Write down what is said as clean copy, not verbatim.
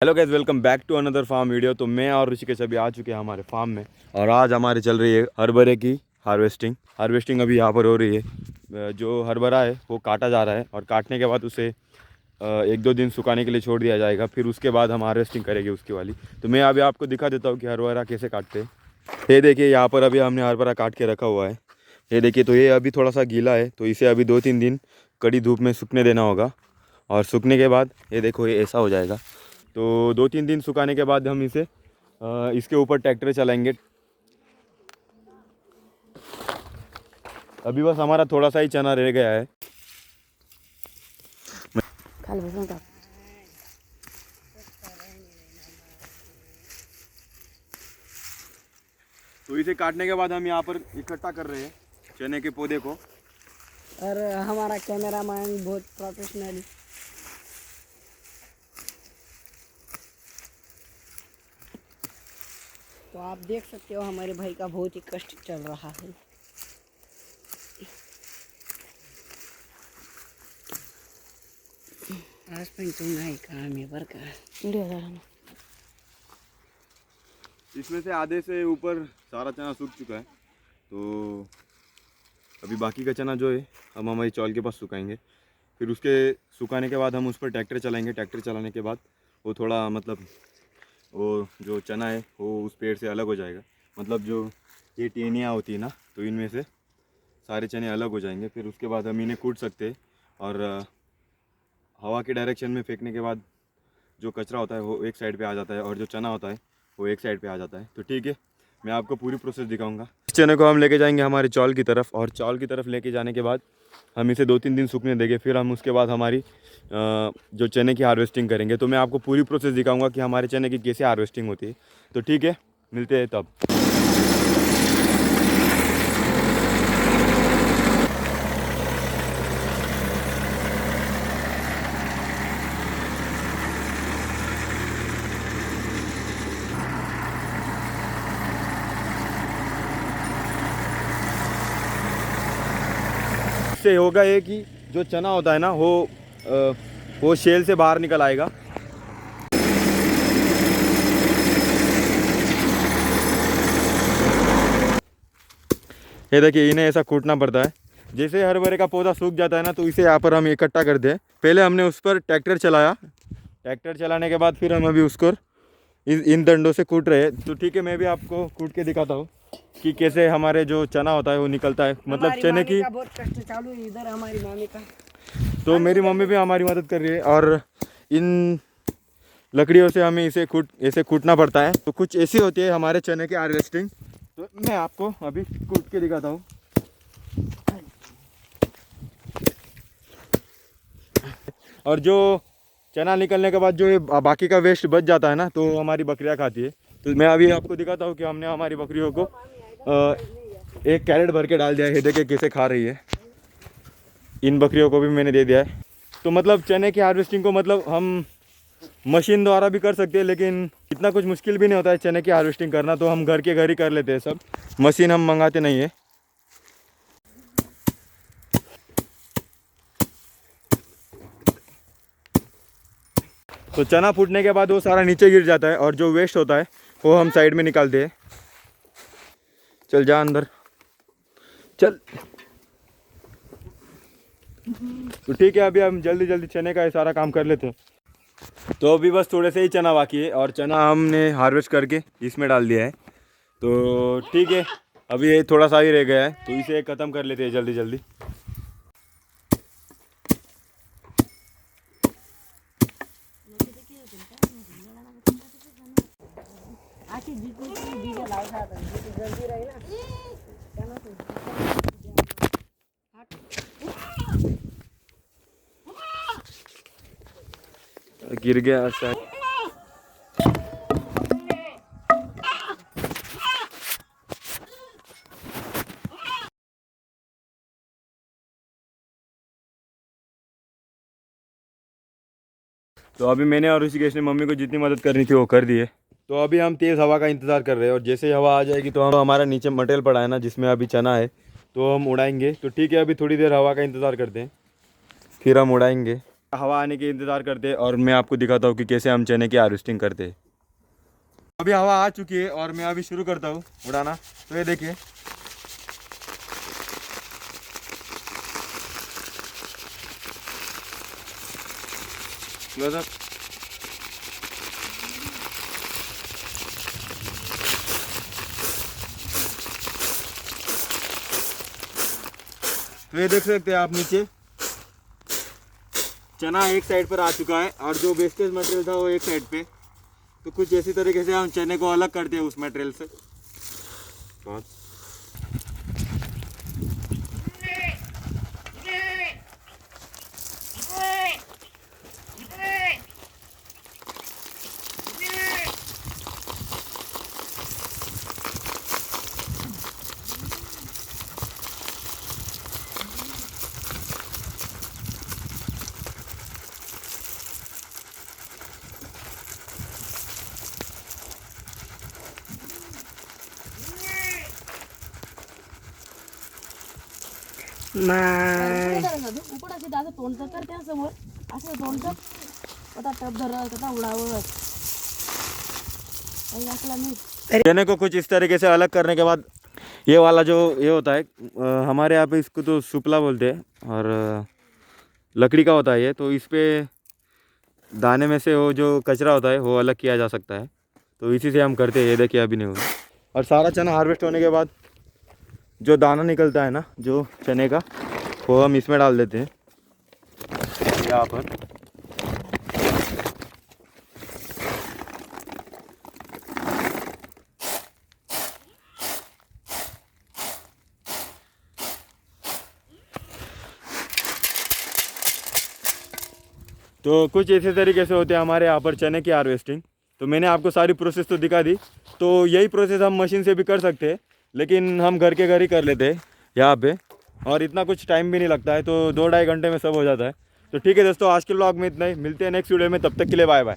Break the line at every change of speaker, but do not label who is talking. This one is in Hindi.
Hello guys, welcome back to another farm video. तो मैं और ऋषिकेश अभी आ चुके हैं हमारे फार्म में और आज हमारी चल रही है हरभरे की हार्वेस्टिंग अभी यहाँ पर हो रही है। जो हरभरा है वो काटा जा रहा है और काटने के बाद उसे एक दो दिन सुखाने के लिए छोड़ दिया जाएगा। फिर उसके बाद हम हार्वेस्टिंग करेंगे उसकी वाली। तो मैं अभी आपको दिखा देता हूँ कि हरभरा कैसे काटते हैं। ये देखिए, यहाँ पर अभी हमने हरभरा काट के रखा हुआ है। ये देखिए, तो ये अभी थोड़ा सा गीला है, तो इसे अभी 2-3 दिन कड़ी धूप में सूखने देना होगा। और सूखने के बाद ये देखो, ये ऐसा हो जाएगा। तो 2-3 दिन सुखाने के बाद हम इसे इसके ऊपर ट्रैक्टर चलाएंगे। अभी बस हमारा थोड़ा सा ही चना रह गया है। तो इसे काटने के बाद हम यहाँ पर इकट्ठा कर रहे हैं चने के पौधे को।
और हमारा कैमरामैन बहुत प्रोफेशनल। तो आप देख सकते हो हमारे भाई का बहुत ही कष्ट चल रहा है। आज पण तुम नहीं काम है बरका।
इसमें से आधे से ऊपर सारा चना सूख चुका है। तो अभी बाकी का चना जो है हम हमारी चौल के पास सुखाएंगे। फिर उसके सुखाने के बाद हम उस पर ट्रैक्टर चलाएंगे। ट्रैक्टर चलाने के बाद वो थोड़ा वो जो चना है वो उस पेड़ से अलग हो जाएगा। मतलब जो ये टेनियाँ होती है ना, तो इनमें से सारे चने अलग हो जाएंगे। फिर उसके बाद हम इन्हें कूट सकते हैं और हवा के डायरेक्शन में फेंकने के बाद जो कचरा होता है वो एक साइड पे आ जाता है और जो चना होता है वो एक साइड पे आ जाता है। तो ठीक है, मैं आपको पूरी प्रोसेस दिखाऊंगा। इस चने को हम लेके जाएंगे हमारे चौल की तरफ और चौल की तरफ लेके जाने के बाद हम इसे 2-3 दिन सूखने देंगे। फिर हम उसके बाद हमारी जो चने की हार्वेस्टिंग करेंगे। तो मैं आपको पूरी प्रोसेस दिखाऊंगा कि हमारे चने की कैसे हार्वेस्टिंग होती है। तो ठीक है, मिलते हैं तब। इससे होगा ये कि जो चना होता है ना वो शेल से बाहर निकल आएगा। ये देखिए, इन्हें ऐसा कूटना पड़ता है। जैसे हरभरे का पौधा सूख जाता है ना, तो इसे यहाँ पर हम इकट्ठा करते हैं। पहले हमने उस पर ट्रैक्टर चलाया। ट्रैक्टर चलाने के बाद फिर हम अभी उसको इन डंडों से कूट रहे हैं। तो ठीक है, मैं भी आपको कूट के दिखाता हूँ कि कैसे हमारे जो चना होता है वो निकलता है। मतलब चने की
बहुत कष्ट चालू है इधर हमारी मामी का।
तो मेरी मम्मी भी हमारी मदद कर रही है और इन लकड़ियों से हमें ऐसे कूटना पड़ता है। तो कुछ ऐसी होती है हमारे चने की हार्वेस्टिंग। तो मैं आपको अभी कूट के दिखाता हूँ। और जो चना निकलने के बाद जो ये बाकी का वेस्ट बच जाता है ना, तो हमारी बकरियाँ खाती है। तो मैं अभी आपको दिखाता हूँ कि हमने हमारी बकरियों को एक कैरेट भर के डाल दिया है। देखिए कैसे खा रही है। इन बकरियों को भी मैंने दे दिया है। तो मतलब चने की हार्वेस्टिंग को मतलब हम मशीन द्वारा भी कर सकते हैं, लेकिन इतना कुछ मुश्किल भी नहीं होता है चने की हार्वेस्टिंग करना। तो हम घर के घर ही कर लेते हैं सब, मशीन हम मंगाते नहीं है। तो चना फूटने के बाद वो सारा नीचे गिर जाता है और जो वेस्ट होता है वो हम साइड में निकालते हैं। चल जा अंदर चल। तो ठीक है, अभी हम जल्दी जल्दी चने का ये सारा काम कर लेते हैं। तो अभी बस थोड़े से ही चना बाकी है और चना हमने हार्वेस्ट करके इसमें डाल दिया है। तो ठीक है, अभी ये थोड़ा सा ही रह गया है, तो इसे ख़त्म कर लेते हैं जल्दी जल्दी। गिर गया शायद। तो अभी मैंने और ऋषिकेश ने मम्मी को जितनी मदद करनी थी वो कर दी है। तो अभी हम तेज़ हवा का इंतज़ार कर रहे हैं और जैसे ही हवा आ जाएगी तो हम हमारा नीचे मटेरियल पड़ा है ना, जिसमें अभी चना है, तो हम उड़ाएंगे। तो ठीक है, अभी थोड़ी देर हवा का इंतज़ार करते हैं, फिर हम उड़ाएंगे। हवा आने के इंतज़ार करते हैं और मैं आपको दिखाता हूँ कि कैसे हम चने की हार्वेस्टिंग करते हैं। अभी हवा आ चुकी है और मैं अभी शुरू करता हूँ उड़ाना। तो ये देखिए, क्लोजअप। तो ये देख सकते हैं आप नीचे चना एक साइड पर आ चुका है और जो वेस्टेज मटेरियल था वो एक साइड पे। तो कुछ इसी तरीके से हम चने को अलग करते हैं उस मटेरियल से।
नाही
उकड असे दादा तोंडचं कर त्या समोर असं तोंडचं आता टप धरत आता उडावत असला मी
चने को कुछ इस तरीके से अलग करने के बाद ये वाला जो ये होता है, हमारे यहाँ पे इसको तो सुपला बोलते हैं और लकड़ी का होता है ये। तो इस पे दाने में से वो जो कचरा होता है वो अलग किया जा सकता है। तो इसी से हम करते हैं। ये देखिए अभी नहीं हुआ। और सारा चना हार्वेस्ट होने के बाद जो दाना निकलता है ना जो चने का, वो हम इसमें डाल देते हैं यहाँ पर। तो कुछ इसी तरीके से होते हैं हमारे यहाँ पर चने की हार्वेस्टिंग। तो मैंने आपको सारी प्रोसेस तो दिखा दी। तो यही प्रोसेस हम मशीन से भी कर सकते हैं, लेकिन हम घर के घर ही कर लेते हैं यहाँ पे, और इतना कुछ टाइम भी नहीं लगता है। तो 2-2.5 घंटे में सब हो जाता है। तो ठीक है दोस्तों, आज के व्लॉग में इतना ही। मिलते हैं नेक्स्ट वीडियो में, तब तक के लिए बाय बाय।